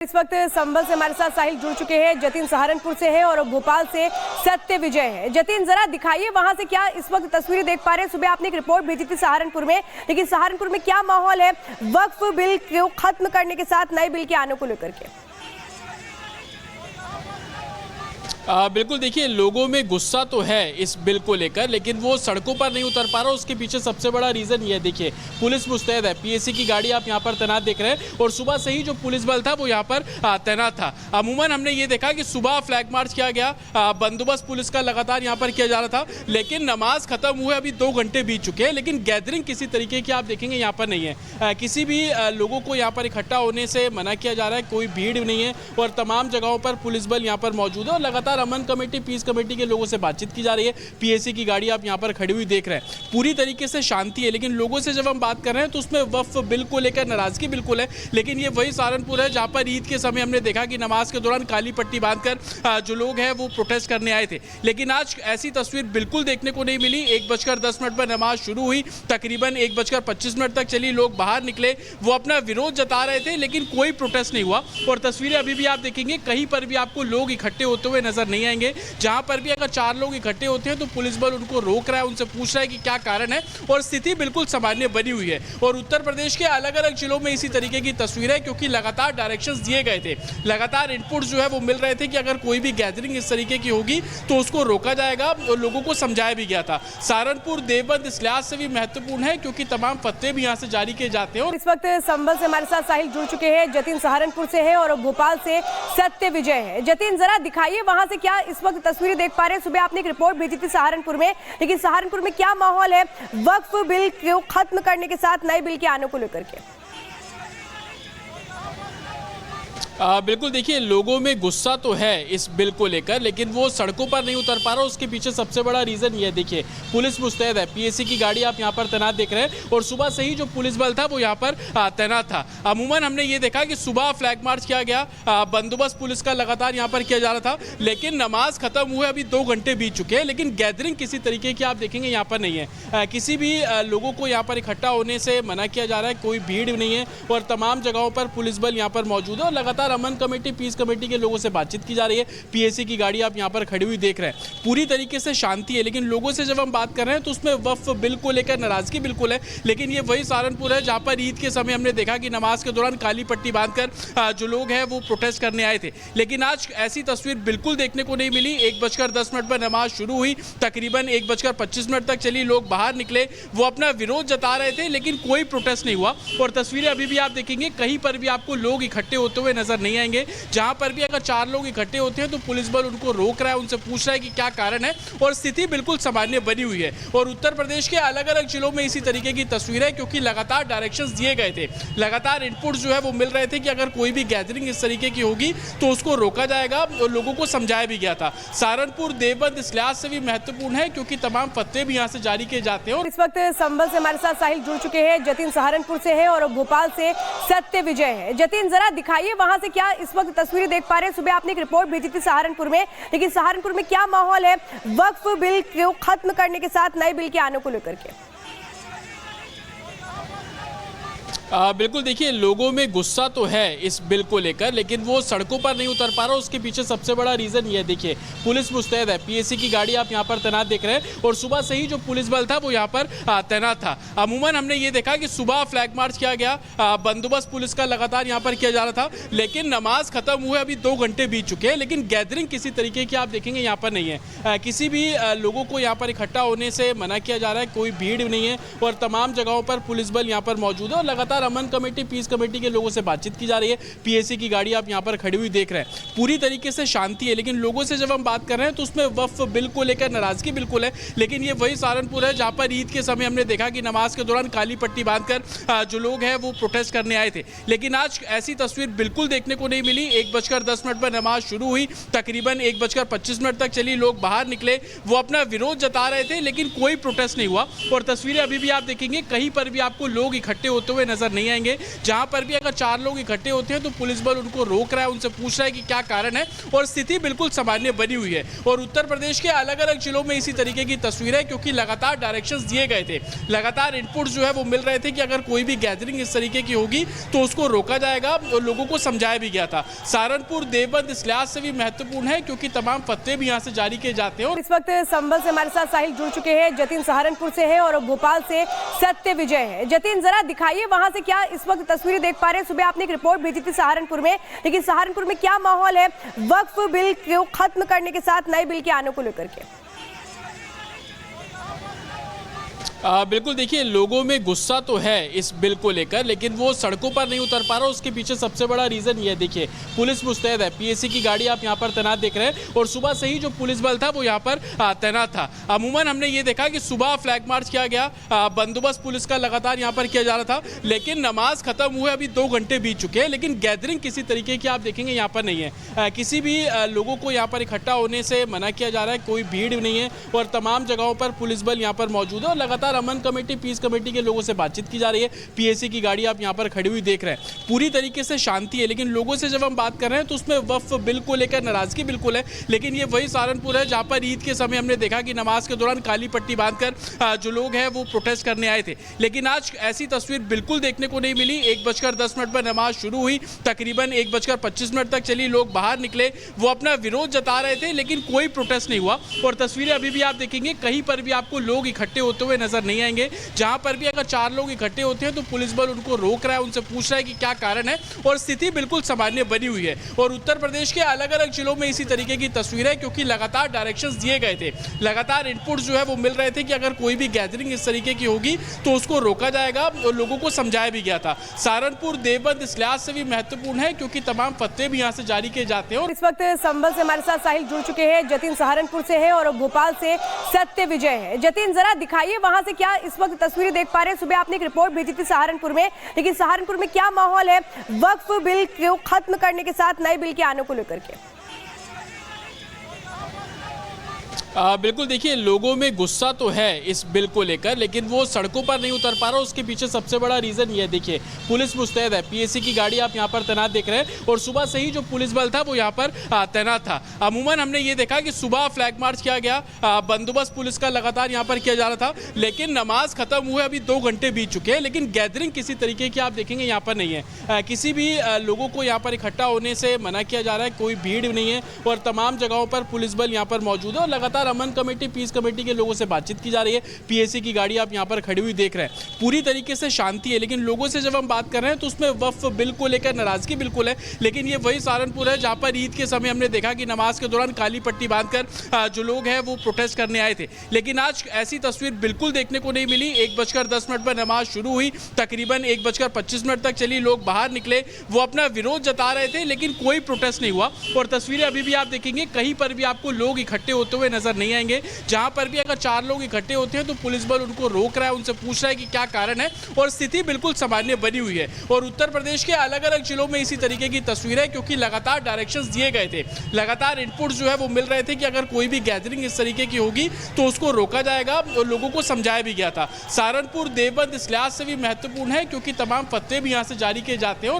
इस वक्त संभल से हमारे साथ साहिल जुड़ चुके हैं। जतिन सहारनपुर से है और भोपाल से सत्य विजय है। जतिन, जरा दिखाइए वहां से क्या इस वक्त तस्वीरें देख पा रहे हैं। सुबह आपने एक रिपोर्ट भेजी थी सहारनपुर में, लेकिन सहारनपुर में क्या माहौल है वक्फ बिल को खत्म करने के साथ नए बिल के आने को लेकर के? बिल्कुल, देखिए लोगों में गुस्सा तो है इस बिल को लेकर, लेकिन वो सड़कों पर नहीं उतर पा रहा। उसके पीछे सबसे बड़ा रीज़न ये देखिए, पुलिस मुस्तैद है। पीएसी की गाड़ी आप यहाँ पर तैनात देख रहे हैं और सुबह से ही जो पुलिस बल था वो यहाँ पर तैनात था। अमूमन हमने ये देखा कि सुबह फ्लैग मार्च किया गया, बंदोबस्त पुलिस का लगातार यहाँ पर किया जा रहा था, लेकिन नमाज खत्म हुए अभी 2 घंटे बीत चुके हैं, लेकिन गैदरिंग किसी तरीके की आप देखेंगे यहाँ पर नहीं है। किसी भी लोगों को यहाँ पर इकट्ठा होने से मना किया जा रहा है, कोई भीड़ नहीं है और तमाम जगहों पर पुलिस बल यहाँ पर मौजूद है और लगातार अमन कमेटी, पीस कमेटी के लोगों से बातचीत की जा रही है। पीएसी की गाड़ी आप यहां पर खड़ी हुई देख रहे हैं, पूरी तरीके से शांति है। लेकिन लोगों से जब हम बात कर रहे हैं तो उसमें वक्फ बिल को लेकर नाराजगी बिल्कुल है। लेकिन ये वही सहारनपुर है जहां पर ईद के समय हमने देखा कि नमाज के दौरान काली पट्टी बांधकर जो लोग हैं वो प्रोटेस्ट करने आए थे, लेकिन आज ऐसी तस्वीर बिल्कुल देखने को नहीं मिली। 1:10 पर नमाज शुरू हुई, तकरीबन 1:25 तक चली, लोग बाहर निकले, वो अपना विरोध जता रहे थे, लेकिन कोई प्रोटेस्ट नहीं हुआ। और तस्वीरें अभी भी आप देखेंगे, कहीं पर भी आपको लोग इकट्ठे होते हुए नजर नहीं आएंगे। जहां पर भी अगर 4 लोग इकट्ठे होते हैं तो पुलिस बल उनको रोक रहा है, उनसे पूछ रहा है कि क्या कारण है, और स्थिति बिल्कुल सामान्य बनी हुई है। और उत्तर प्रदेश के अलग अलग जिलों में इसी तरीके की तस्वीर है, क्योंकि लगातार डायरेक्शंस दिए गए थे, लगातार इनपुट्स जो है वो मिल रहे थे कि अगर कोई भी गैदरिंग इस तरीके की होगी तो उसको रोका जाएगा, और लोगों को समझाया भी गया था। सहारनपुर देवबंद इस लिहाज से भी महत्वपूर्ण है क्योंकि तमाम फतवे भी यहाँ से जारी किए जाते हैं। इस वक्त संभल से हमारे साथ साहिल जुड़ चुके हैं। जतिन सहारनपुर से है और भोपाल से सत्य विजय है। जतिन, जरा दिखाइए वहां से क्या इस वक्त तस्वीरें देख पा रहे हैं। सुबह आपने एक रिपोर्ट भेजी थी सहारनपुर में, लेकिन सहारनपुर में क्या माहौल है वक्फ बिल को खत्म करने के साथ नए बिल के आने को लेकर के? बिल्कुल, देखिए लोगों में गुस्सा तो है इस बिल को लेकर, लेकिन वो सड़कों पर नहीं उतर पा रहा। उसके पीछे सबसे बड़ा रीज़न ये देखिए, पुलिस मुस्तैद है। पीएसी की गाड़ी आप यहाँ पर तैनात देख रहे हैं और सुबह से ही जो पुलिस बल था वो यहाँ पर तैनात था। अमूमन हमने ये देखा कि सुबह फ्लैग मार्च किया गया, बंदोबस्त पुलिस का लगातार यहाँ पर किया जा रहा था, लेकिन नमाज खत्म हुए अभी 2 घंटे बीत चुके हैं, लेकिन गैदरिंग किसी तरीके की आप देखेंगे यहाँ पर नहीं है। किसी भी लोगों को यहाँ पर इकट्ठा होने से मना किया जा रहा है, कोई भीड़ नहीं है और तमाम जगहों पर पुलिस बल यहाँ पर मौजूद है और लगातार अमन कमेटी, पीस कमेटी के लोगों से बातचीत की जा रही है। पीएसी की गाड़ी आप यहां पर खड़ी हुई देख रहे हैं, पूरी तरीके से शांति है। लेकिन लोगों से जब हम बात कर रहे हैं तो उसमें वक्फ बिल को लेकर नाराजगी बिल्कुल है। लेकिन ये वही सहारनपुर है जहां पर ईद के समय हमने देखा कि नमाज के दौरान काली पट्टी बांधकर जो लोग हैं वो प्रोटेस्ट करने आए थे, लेकिन आज ऐसी तस्वीर बिल्कुल देखने को नहीं मिली। 1:10 पर नमाज शुरू हुई, तकरीबन 1:25 तक चली, लोग बाहर निकले, वो अपना विरोध जता रहे थे, लेकिन कोई प्रोटेस्ट नहीं हुआ। और तस्वीरें अभी भी आप देखेंगे, कहीं पर भी आपको लोग इकट्ठे होते हुए नजर नहीं आएंगे। जहां पर भी अगर 4 लोग इकट्ठे होते हैं तो पुलिस बल उनको रोक रहा है, उनसे पूछ रहा है कि क्या कारण है, और स्थिति बिल्कुल सामान्य बनी हुई है। और उत्तर प्रदेश के अलग अलग जिलों में इसी तरीके की तस्वीर है, क्योंकि लगातार डायरेक्शंस दिए गए थे, लगातार इनपुट्स जो है वो मिल रहे थे कि अगर कोई भी गैदरिंग इस तरीके की होगी तो उसको रोका जाएगा, और लोगों को समझाया भी गया था। सहारनपुर देवबंद इस लिहाज से भी महत्वपूर्ण है क्योंकि तमाम फतवे भी यहाँ से जारी किए जाते हैं। इस वक्त संभल से हमारे साथ साहिल जुड़ चुके हैं। जतिन सहारनपुर से है और भोपाल से सत्य विजय है। जतिन, जरा दिखाइए वहां से क्या इस वक्त तस्वीरें देख पा रहे हैं। सुबह आपने एक रिपोर्ट भेजी थी सहारनपुर में, लेकिन सहारनपुर में क्या माहौल है वक्फ बिल को खत्म करने के साथ नए बिल के आने को लेकर के? बिल्कुल, देखिए लोगों में गुस्सा तो है इस बिल को लेकर, लेकिन वो सड़कों पर नहीं उतर पा रहा। उसके पीछे सबसे बड़ा रीज़न ये देखिए, पुलिस मुस्तैद है। पीएसी की गाड़ी आप यहाँ पर तैनात देख रहे हैं और सुबह से ही जो पुलिस बल था वो यहाँ पर तैनात था। अमूमन हमने ये देखा कि सुबह फ्लैग मार्च किया गया, बंदोबस्त पुलिस का लगातार यहाँ पर किया जा रहा था, लेकिन नमाज खत्म हुए अभी 2 घंटे बीत चुके हैं, लेकिन गैदरिंग किसी तरीके की आप देखेंगे यहाँ पर नहीं है। किसी भी लोगों को यहाँ पर इकट्ठा होने से मना किया जा रहा है, कोई भीड़ नहीं है और तमाम जगहों पर पुलिस बल यहाँ पर मौजूद है और लगातार अमन कमेटी, पीस कमेटी के लोगों से बातचीत की जा रही है। पीएसी की गाड़ी आप यहां पर खड़ी हुई देख रहे हैं, पूरी तरीके से शांति है। लेकिन लोगों से जब हम बात कर रहे हैं तो उसमें वक्फ बिल को लेकर नाराजगी बिल्कुल है। लेकिन ये वही सहारनपुर है जहां पर ईद के समय हमने देखा कि नमाज के दौरान काली पट्टी बांधकर जो लोग हैं वो प्रोटेस्ट करने आए थे, लेकिन आज ऐसी तस्वीर बिल्कुल देखने को नहीं मिली। 1:10 पर नमाज शुरू हुई, तकरीबन 1:25 तक चली, लोग बाहर निकले, वो अपना विरोध जता रहे थे, लेकिन कोई प्रोटेस्ट नहीं हुआ। और तस्वीरें अभी भी आप देखेंगे, कहीं पर भी आपको लोग इकट्ठे होते हुए नजर नजर नहीं आएंगे। जहां पर भी अगर 4 लोग इकट्ठे होते हैं तो पुलिस बल उनको रोक रहा है, उनसे पूछ रहा है कि क्या कारण है, और स्थिति बिल्कुल सामान्य बनी हुई है। और उत्तर प्रदेश के अलग अलग जिलों में इसी तरीके की तस्वीर है, क्योंकि लगातार डायरेक्शंस दिए गए थे, लगातार इनपुट्स जो है वो मिल रहे थे कि अगर कोई भी गैदरिंग इस तरीके की होगी तो उसको रोका जाएगा, और लोगों को समझाया भी गया था। सहारनपुर देवबंद इस लिहाज से भी महत्वपूर्ण है क्योंकि तमाम फतवे भी यहाँ से जारी किए जाते हैं। और इस वक्त संभल से हमारे साथ साहिल जुड़ चुके हैं, जतिन सहारनपुर से है और भोपाल से सत्य विजय है। जतिन, जरा दिखाइए वहां से क्या इस वक्त तस्वीरें देख पा रहे हैं। सुबह आपने एक रिपोर्ट भेजी थी सहारनपुर में, लेकिन सहारनपुर में क्या माहौल है वक्फ बिल को खत्म करने के साथ नए बिल के आने को लेकर के? बिल्कुल देखिए, लोगों में गुस्सा तो है इस बिल को लेकर, लेकिन वो सड़कों पर नहीं उतर पा रहा। उसके पीछे सबसे बड़ा रीज़न ये देखिए, पुलिस मुस्तैद है, पीएसी की गाड़ी आप यहाँ पर तैनात देख रहे हैं, और सुबह से ही जो पुलिस बल था वो यहाँ पर तैनात था। अमूमन हमने ये देखा कि सुबह फ्लैग मार्च किया गया, बंदोबस्त पुलिस का लगातार यहाँ पर किया जा रहा था, लेकिन नमाज खत्म हुए अभी 2 घंटे बीत चुके हैं, लेकिन गैदरिंग किसी तरीके की आप देखेंगे यहाँ पर नहीं है। किसी भी लोगों को यहाँ पर इकट्ठा होने से मना किया जा रहा है, कोई भीड़ नहीं है, और तमाम जगहों पर पुलिस बल यहाँ पर मौजूद है, और लगातार अमन कमेटी, पीस कमेटी के लोगों से बातचीत की जा रही है। पीएसी की गाड़ी आप यहां पर खड़ी हुई देख रहे हैं, पूरी तरीके से शांति है। लेकिन लोगों से जब हम बात कर रहे हैं तो उसमें वक्फ बिल को लेकर नाराजगी बिल्कुल है। लेकिन ये वही सहारनपुर है जहां पर ईद के समय हमने देखा कि नमाज के दौरान काली पट्टी बांधकर जो लोग हैं वो प्रोटेस्ट करने आए थे, लेकिन आज ऐसी तस्वीर बिल्कुल देखने को नहीं मिली। 1:10 पर नमाज शुरू हुई, तकरीबन 1:25 तक चली, लोग बाहर निकले, वो अपना विरोध जता रहे थे, लेकिन कोई प्रोटेस्ट नहीं हुआ। और तस्वीरें अभी भी आप देखेंगे, कहीं पर भी आपको लोग इकट्ठे होते हुए नजर नहीं आएंगे। जहां पर भी अगर 4 लोग इकट्ठे होते हैं तो पुलिस बल उनको रोक रहा है, उनसे पूछ रहा है कि क्या कारण है, और स्थिति बिल्कुल सामान्य बनी हुई है। और उत्तर प्रदेश के अलग अलग जिलों में इसी तरीके की तस्वीर है, क्योंकि लगातार डायरेक्शंस दिए गए थे, लगातार इनपुट्स जो है वो मिल रहे थे कि अगर कोई भी गैदरिंग इस तरीके की होगी तो उसको रोका जाएगा, और लोगों को समझाया भी गया था। सहारनपुर देवबंद इस लिहाज से भी महत्वपूर्ण है क्योंकि तमाम फतवे भी यहाँ से जारी किए जाते हैं। और इस वक्त संभल से हमारे साथ साहिल जुड़ चुके हैं, जतिन सहारनपुर से है और भोपाल से सत्य विजय है। जतिन, जरा दिखाइए वहां से क्या इस वक्त तस्वीरें देख पा रहे हैं। सुबह आपने एक रिपोर्ट भेजी थी सहारनपुर में, लेकिन सहारनपुर में क्या माहौल है वक्फ बिल को खत्म करने के साथ नए बिल के आने को लेकर के? बिल्कुल देखिए, लोगों में गुस्सा तो है इस बिल को लेकर, लेकिन वो सड़कों पर नहीं उतर पा रहा। उसके पीछे सबसे बड़ा रीज़न ये देखिए, पुलिस मुस्तैद है, पीएसी की गाड़ी आप यहाँ पर तैनात देख रहे हैं, और सुबह से ही जो पुलिस बल था वो यहाँ पर तैनात था। अमूमन हमने ये देखा कि सुबह फ्लैग मार्च किया गया, बंदोबस्त पुलिस का लगातार यहाँ पर किया जा रहा था, लेकिन नमाज खत्म हुए अभी 2 घंटे बीत चुके हैं, लेकिन गैदरिंग किसी तरीके की आप देखेंगे यहाँ पर नहीं है। किसी भी लोगों को यहाँ पर इकट्ठा होने से मना किया जा रहा है, कोई भीड़ नहीं है, और तमाम जगहों पर पुलिस बल यहाँ पर मौजूद है, और लगातार अमन कमेटी, पीस कमेटी के लोगों से बातचीत की जा रही है। पीएसी की गाड़ी आप यहां पर खड़ी हुई देख रहे हैं, पूरी तरीके से शांति है। लेकिन लोगों से जब हम बात कर रहे हैं तो उसमें वक्फ बिल को लेकर नाराजगी बिल्कुल है। लेकिन ये वही सहारनपुर है जहां पर ईद के समय हमने देखा कि नमाज के दौरान काली पट्टी बांधकर जो लोग हैं वो प्रोटेस्ट करने आए थे, लेकिन आज ऐसी तस्वीर बिल्कुल देखने को नहीं मिली। 1:10 पर नमाज शुरू हुई, तकरीबन 1:25 तक चली, लोग बाहर निकले, वो अपना विरोध जता रहे थे, लेकिन कोई प्रोटेस्ट नहीं हुआ। और तस्वीरें अभी भी आप देखेंगे, कहीं पर भी आपको लोग इकट्ठे होते हुए नजर नहीं आएंगे। जहां पर भी अगर 4 लोग इकट्ठे होते हैं तो पुलिस बल उनको रोक रहा है, उनसे पूछ रहा है कि क्या कारण है, और स्थिति बिल्कुल सामान्य बनी हुई है। और उत्तर प्रदेश के अलग अलग जिलों में इसी तरीके की तस्वीर है, क्योंकि लगातार डायरेक्शंस दिए गए थे, लगातार इनपुट्स जो है वो मिल रहे थे कि अगर कोई भी गैदरिंग इस तरीके की होगी तो उसको रोका जाएगा, और लोगों को समझाया भी गया था। सहारनपुर देवबंद इस लिहाज से भी महत्वपूर्ण है क्योंकि तमाम फतवे भी यहाँ से जारी किए जाते हैं।